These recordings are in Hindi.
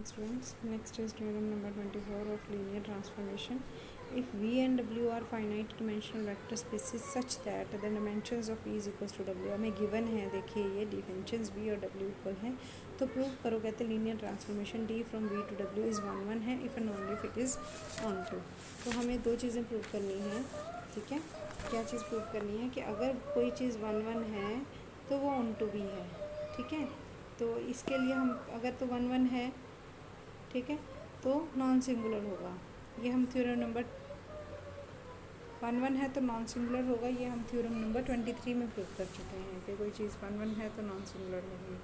Students, next is theorem number 24 of linear transformation. If V and W are finite dimensional vector spaces such that the dimensions of V is equals to W, हमें given है, देखिए ये dimensions V और W इक्वल हैं, तो प्रूव करो, कहते हैं linear transformation D from V to W is 1 है if and only if it is onto. तो हमें दो चीज़ें प्रूव करनी है, ठीक है। क्या चीज़ प्रूव करनी है कि अगर कोई चीज़ 1 है तो वो ऑन टू भी है, ठीक है। तो इसके लिए हम अगर तो 1 है, ठीक है, तो नॉन सिंगुलर होगा। ये हम थ्योरम नंबर 1 है तो नॉन सिंगुलर होगा, ये हम थ्योरम नंबर 23 में प्रूव कर चुके हैं कि कोई चीज़ 1 है तो नॉन सिंगुलर होगी।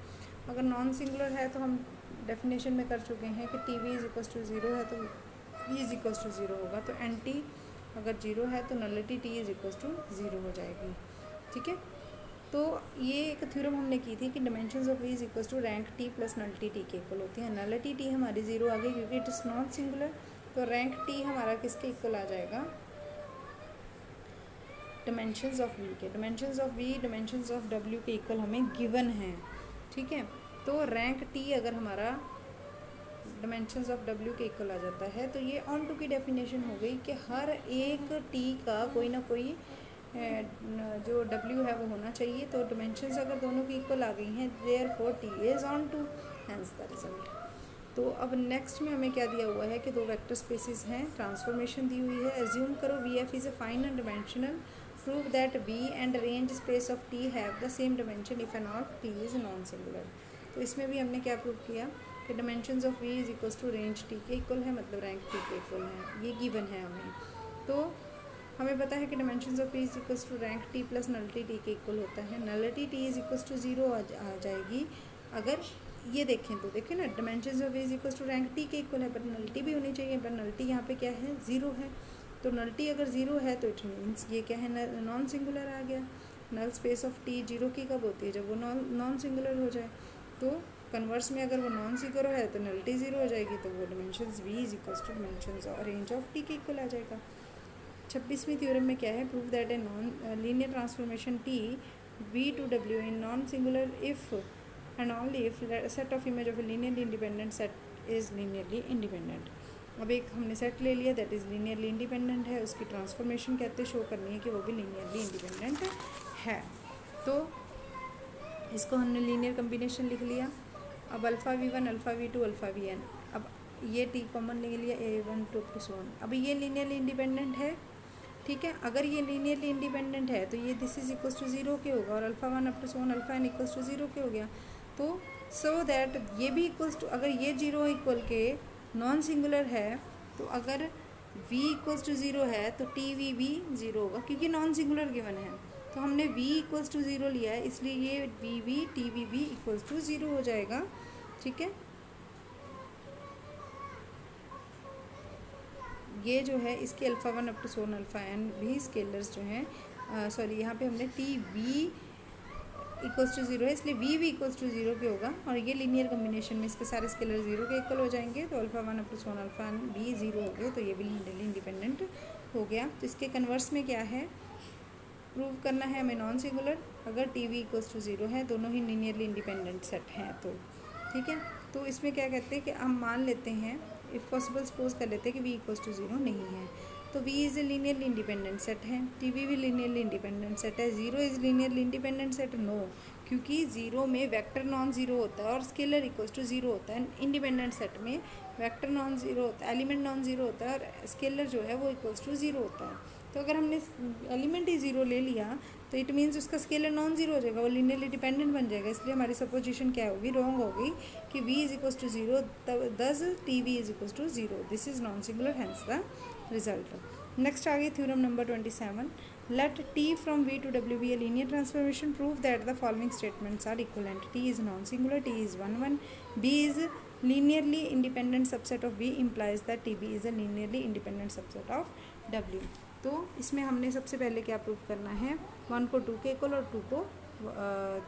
अगर नॉन सिंगुलर है तो हम डेफिनेशन में कर चुके हैं कि T V is equals to 0 है तो वी इज इक्वल्स टू 0 होगा। तो एन टी अगर 0 है तो nullity T is equals to 0 हो जाएगी, ठीक है। तो ये एक थ्योरम हमने की थी कि dimensions of V is equals to rank T plus nullity T के इक्वल होती है। नलिटी टी हमारी 0 आ गई क्योंकि इट इज़ नॉट सिंगुलर, तो रैंक टी हमारा किसके इक्वल आ जाएगा, डिमेंशंस ऑफ वी के। Dimensions of V dimensions of W के इक्वल हमें गिवन है, ठीक है। तो रैंक टी अगर हमारा डिमेंशंस ऑफ डब्ल्यू के इक्वल आ जाता है तो ये ऑन टू की डेफिनेशन हो गई कि हर एक टी का कोई ना कोई जो W है वो होना चाहिए। तो डिमेंशंस अगर दोनों की इक्वल आ गई हैं, therefore T is onto, hence the result. तो अब नेक्स्ट में हमें क्या दिया हुआ है कि दो वेक्टर स्पेसिस हैं, ट्रांसफॉर्मेशन दी हुई है। एज्यूम करो VF is a final dimensional, prove that V and range space of T have the same dimension if and of T is non singular. तो इसमें भी हमने क्या प्रूव किया कि dimensions of V is equals to range T के इक्वल है, मतलब रैंक T के इक्वल है, ये गिवन है हमें। तो हमें पता है कि dimensions of V is equals to rank T plus nullity T के इक्वल होता है। Nullity T is equals to 0 आ जाएगी अगर ये देखें तो, देखिए ना, dimensions of V is equals to rank T के इक्वल है, पर नलिटी भी होनी चाहिए, पर नलिटी यहाँ पे क्या है, 0 है। तो नलिटी अगर 0 है तो इट मीन्स ये क्या है, नॉन सिंगुलर आ गया। नल स्पेस ऑफ टी 0 की कब होती है, जब वो नॉन सिंगुलर हो जाए। तो कन्वर्स में अगर वो नॉन सिंगुलर है तो नलिटी 0 हो जाएगी, तो वो dimensions V is equals to dimensions और रेंज ऑफ टी के इक्वल आ जाएगा। 26वीं थ्योरम में क्या है, prove that a non linear transformation T V to W in non singular if and only if set of image of a linearly independent set is linearly independent. अब एक हमने सेट ले लिया दैट इज़ लीनियरली इंडिपेंडेंट है, उसकी ट्रांसफॉर्मेशन कहते शो करनी है कि वो भी लीनियरली इंडिपेंडेंट है। तो इसको हमने लीनियर कम्बिनेशन लिख लिया। अब alpha V1 alpha V2 alpha Vn, अब ये टी कॉमन ले लिया, A1 2 + 1। अब ये लीनियरली इंडिपेंडेंट है, ठीक है। अगर ये लीनियरली इंडिपेंडेंट है तो ये दिस इज इक्वल्स टू 0 के होगा, और alpha 1 up to 1 alpha N equals to 0 के हो गया। तो सो दैट ये भी इक्वल्स टू, अगर ये 0 इक्वल के नॉन सिंगुलर है, तो अगर v इक्वल्स टू 0 है तो टी वी भी 0 होगा क्योंकि नॉन सिंगुलर गिवन है। तो हमने v इक्वल्स टू 0 लिया है, इसलिए ये वी वी टी वी भी इक्वल्स टू 0 हो जाएगा, ठीक है। ये जो है इसके alpha 1 up to 1 alpha N भी स्केलर्स जो हैं, सॉरी यहाँ पे हमने टी वी इक्वल्स टू 0 है, इसलिए वी भी इक्वल्स टू 0 के होगा, और ये लीनियर कम्बिनेशन में इसके सारे स्केलर 0 के इक्वल हो जाएंगे। तो alpha 1 up to 1 alpha N भी 0 हो गए, तो ये भी लीनियरली इंडिपेंडेंट हो गया। तो इसके कन्वर्स में क्या है, प्रूव करना है हमें नॉन सिंगुलर अगर टी वी इक्वल्स टू 0 है, दोनों ही लीनियरली इंडिपेंडेंट सेट हैं तो, ठीक है। तो इसमें क्या कहते हैं कि हम मान लेते हैं, इफ़ पॉसिबल सपोज कर लेते हैं कि v इक्वल्स टू 0 नहीं है, तो v is a linearly independent set है, टी वी भी लीनियरली इंडिपेंडेंट सेट है। 0 is linearly independent set, no, क्योंकि 0 में वेक्टर नॉन ज़ीरो होता है और स्केलर इक्वल्स टू 0 होता है। इंडिपेंडेंट सेट में वेक्टर नॉन ज़ीरो होता है, एलिमेंट नॉन ज़ीरो होता है, और स्केलर जो है वो इक्वल्स टू 0 होता है। तो अगर हमने एलिमेंट ही 0 ले लिया तो इट मीन्स उसका स्केलर नॉन ज़ीरो हो जाएगा, वो लीनियरली डिपेंडेंट बन जाएगा, इसलिए हमारी सपोजिशन क्या होगी, रॉन्ग होगी कि v is equals to 0 thus T V is equals to 0, this is non singular, hence the result. Next आ गई theorem number 27, let t from v to w be a linear transformation, prove that the following statements are equivalent, t is non singular, t is 1 1, b is linearly independent subset of v implies that tb is a linearly independent subset of w। तो इसमें हमने सबसे पहले क्या प्रूव करना है, 1 को 2 के इक्वल और 2 को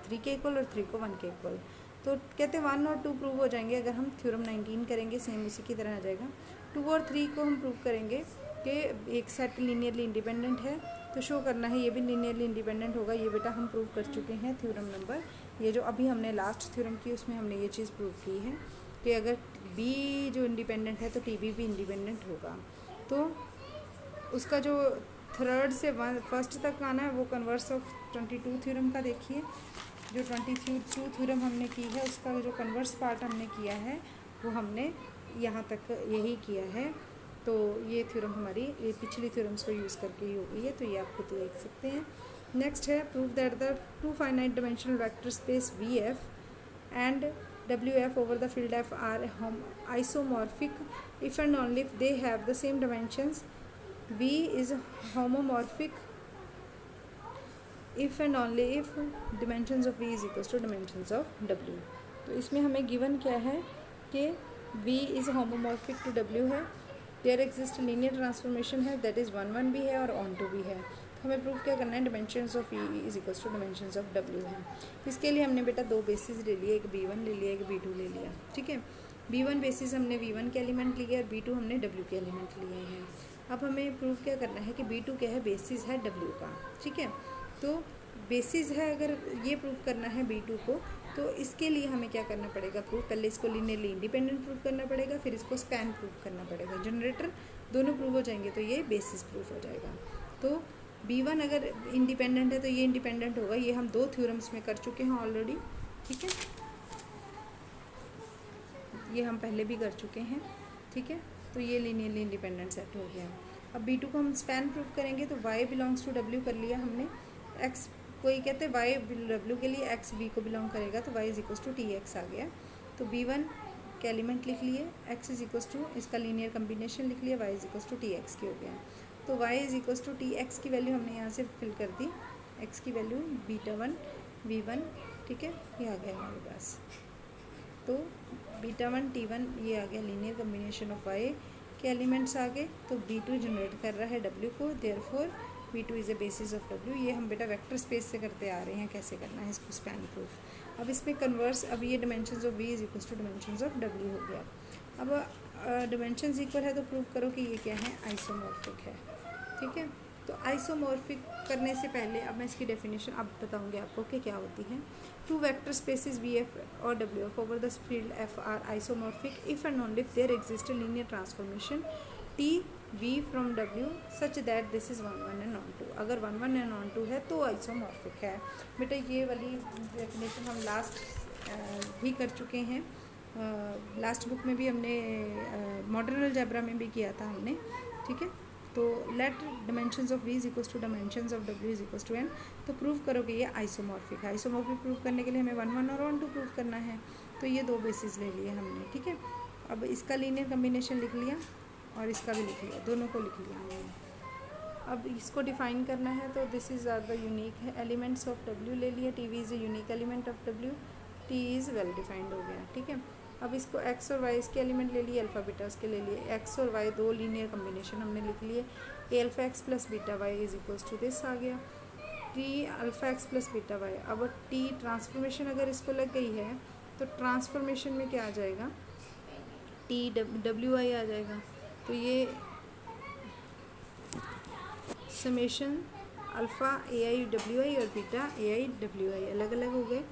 3 के इक्वल और 3 को 1 के इक्वल। तो कहते हैं 1 और 2 प्रूव हो जाएंगे अगर हम थ्योरम 19 करेंगे, सेम उसी की तरह आ जाएगा। 2 और 3 को हम प्रूव करेंगे कि एक सेट लीनियरली इंडिपेंडेंट है, तो शो करना है ये भी लीनियरली इंडिपेंडेंट होगा। ये बेटा हम प्रूव कर चुके हैं थ्योरम नंबर, ये जो अभी हमने लास्ट थ्योरम की उसमें हमने ये चीज़ प्रूव की है। कि अगर बी जो इंडिपेंडेंट है तो टी बी भी इंडिपेंडेंट होगा। तो उसका जो थर्ड से फर्स्ट तक आना है वो कन्वर्स ऑफ 22 थ्योरम का देखिए। जो 22 थ्योरम हमने की है उसका जो कन्वर्स पार्ट हमने किया है वो हमने यहाँ तक यही किया है। तो ये थ्योरम हमारी ये पिछली थ्योरम्स को यूज़ करके ही हो गई है, तो ये आप खुद देख सकते हैं। नेक्स्ट है prove that the two finite dimensional vector space V F and W F over the field F are isomorphic if and only if they have the same dimensions. V is homomorphic if and only if dimensions of V is equals to dimensions of W। तो इसमें हमें गिवन क्या है कि V is homomorphic to W है, देयर एग्जिस्ट लीनियर ट्रांसफॉर्मेशन है, दैट इज़ 1 1 भी है और ऑन टू भी है। तो हमें प्रूव क्या करना है, dimensions of V is equals to dimensions of W है। इसके लिए हमने बेटा दो बेसिस ले लिए, एक B1 ले लिया, एक B2 ले लिया। ठीक है, B1 बेसिस हमने V1 के एलिमेंट लिए और B2 हमने W के एलिमेंट लिए हैं। अब हमें प्रूव क्या करना है कि B2 क्या है, बेसिस है W का। ठीक है, तो बेसिस है, अगर ये प्रूव करना है B2 को, तो इसके लिए हमें क्या करना पड़ेगा प्रूफ, पहले इसको लीनियरली इंडिपेंडेंट प्रूफ करना पड़ेगा, फिर इसको स्पैन प्रूफ करना पड़ेगा। जनरेटर दोनों प्रूव हो जाएंगे तो ये बेसिस प्रूफ हो जाएगा। तो B1 अगर इंडिपेंडेंट है तो ये इंडिपेंडेंट होगा। ये हम दो थ्योरम्स में कर चुके हैं ऑलरेडी। ठीक है, ये हम पहले भी कर चुके हैं। ठीक है, तो ये लीनियरली इंडिपेंडेंट सेट हो गया। अब B2 को हम स्पैन प्रूफ करेंगे तो y बिलोंग्स टू W कर लिया हमने। x कोई कहते हैं y W के लिए x B को बिलोंग करेगा तो y is equals to TX आ गया। तो B1 के एलिमेंट लिख लिए, x इज इक्वल्स टू इसका लीनियर कम्बिनेशन लिख लिया, y is equals to TX की हो गया। तो y is equals to TX की वैल्यू हमने यहाँ से फिल कर दी, x की वैल्यू β1 V1। ठीक है, ये आ गया हमारे पास। तो β1 T1 ये आ गया लीनियर कम्बिनेशन ऑफ y के एलिमेंट्स आ गए। तो B2 जनरेट कर रहा है W को, therefore B2 is a basis of W। ये हम बेटा वेक्टर स्पेस से करते आ रहे हैं, कैसे करना है इसको स्पैन प्रूफ। अब इसमें कन्वर्स, अब ये dimensions of V is equals to dimensions of W हो गया। अब डिमेंशंस इक्वल है तो प्रूव करो कि ये क्या है, आइसोमॉर्फिक है। ठीक है, तो आइसोमॉर्फिक करने से पहले अब मैं इसकी डेफिनेशन अब बताऊंगी आपको कि क्या होती है। Two vector spaces V F और W F over the field F are isomorphic if and only if there exist linear transformation T V from W such that this is 1 1 and onto. अगर 1 1 एंड ऑन टू है तो आइसोमॉर्फिक है। बेटा ये वाली डेफिनेशन हम लास्ट भी कर चुके हैं, लास्ट बुक में भी हमने मॉडर्न अलजेब्रा में भी किया था हमने। ठीक है, तो let dimensions of V is equals to dimensions of W is equals to n। तो प्रूव करो कि ये आइसोमॉर्फिक है। आइसोमॉर्फिक प्रूव करने के लिए हमें 1 1 और ऑन टू प्रूव करना है। तो ये दो बेसिस ले लिए हमने। ठीक है, अब इसका लीनियर कम्बिनेशन लिख लिया और इसका भी लिख लिया, दोनों को लिख लिया हमने। अब इसको डिफाइन करना है तो this is are the unique है एलिमेंट्स ऑफ W ले लिया। T V is a unique element of W, T is well defined हो गया। ठीक है, अब इसको x और y इसके एलिमेंट ले लिए, अल्फ़ा बीटा उसके ले लिए। x और y दो लीनियर कम्बिनेशन हमने लिख लिए, a alpha x plus beta y is equals to this आ गया, t alpha x plus beta y। अब t ट्रांसफॉर्मेशन अगर इसको लग गई है तो ट्रांसफॉर्मेशन में क्या आ जाएगा, t डब्ल्यू आई आ जाएगा। तो ये summation alpha A I W आई और बीटा ए आई डब्ल्यू आई अलग अलग हो गए।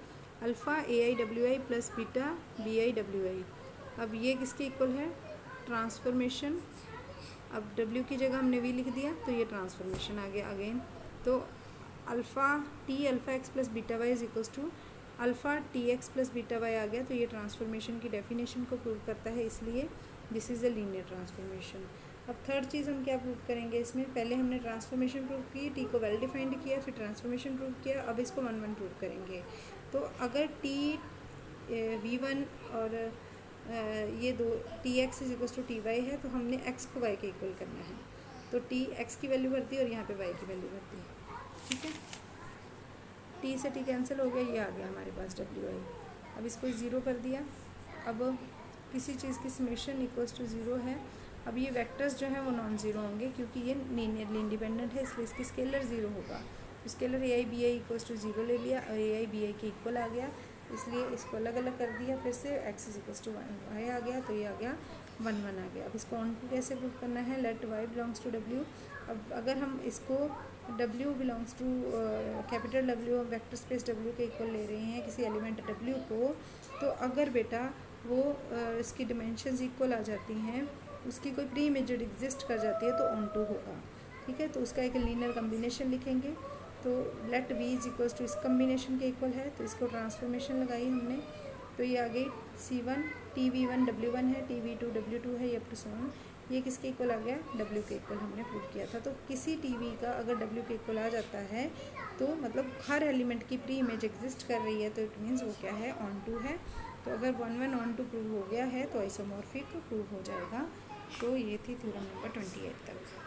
Alpha A I W I plus beta B I W I. अब ये किसके इक्वल है, ट्रांसफॉर्मेशन। अब W की जगह हमने V लिख दिया तो ये ट्रांसफॉर्मेशन आ गया अगेन। तो alpha T alpha X plus beta Y is equals to alpha T X plus beta Y आ गया। तो ये ट्रांसफॉर्मेशन की डेफिनेशन को प्रूव करता है, इसलिए this is a linear transformation. अब थर्ड चीज़ हम क्या प्रूव करेंगे इसमें, पहले हमने ट्रांसफॉर्मेशन प्रूव की, टी को वेल डिफाइंड किया, फिर ट्रांसफॉर्मेशन प्रूव किया, अब इसको 1 1 प्रूव करेंगे। तो अगर टी V1 और ये दो T X is equals to T Y है तो हमने एक्स को वाई के इक्वल करना है। तो टी एक्स की वैल्यू भर दी और यहाँ पे वाई की वैल्यू भर दी। ठीक है, टी से टी कैंसिल हो गया, ये आ गया हमारे पास डब्ल्यू आई। अब इसको ज़ीरो कर दिया। अब किसी चीज़ की समेशन इक्वल्स टू ज़ीरो है। अब ये वेक्टर्स जो हैं वो नॉन ज़ीरो होंगे क्योंकि ये लीनियरली इंडिपेंडेंट है, इसलिए इसकी स्केलर ज़ीरो होगा। Scalar A I B I equals to zero ले लिया और ए आई बी आई के इक्वल आ गया, इसलिए इसको अलग अलग कर दिया। फिर से x is equals to Y आ गया, तो ये आ गया 1 1 आ गया। अब इसको ऑन टू कैसे प्रूव करना है, let y belongs to W। अब अगर हम इसको W belongs to capital W vector space W के इक्वल ले रहे हैं किसी एलिमेंट W को, तो अगर बेटा वो इसकी डिमेंशंस इक्वल आ जाती हैं, उसकी कोई प्री इमेज एग्जिस्ट कर जाती है तो ऑन टू होगा। ठीक है, तो उसका एक लीनियर कम्बिनेशन लिखेंगे। तो let we is equals to इस कम्बिनेशन के इक्वल है, तो इसको ट्रांसफॉर्मेशन लगाई हमने, तो ये आ गई C1 TV1 W1 है, TV2 W2 है, ये अप टू सो ऑन। ये किसके इक्वल आ गया, W के इक्वल हमने प्रूव किया था। तो किसी टीवी का अगर W के इक्वल आ जाता है तो मतलब हर एलिमेंट की प्री इमेज एग्जिस्ट कर रही है, तो इट मीन्स वो क्या है, ऑन टू है। तो अगर 1 1 ऑन टू प्रूव हो गया है तो आइसोमॉर्फिक प्रूव हो जाएगा। तो ये थी थ्योरम नंबर 28 तक।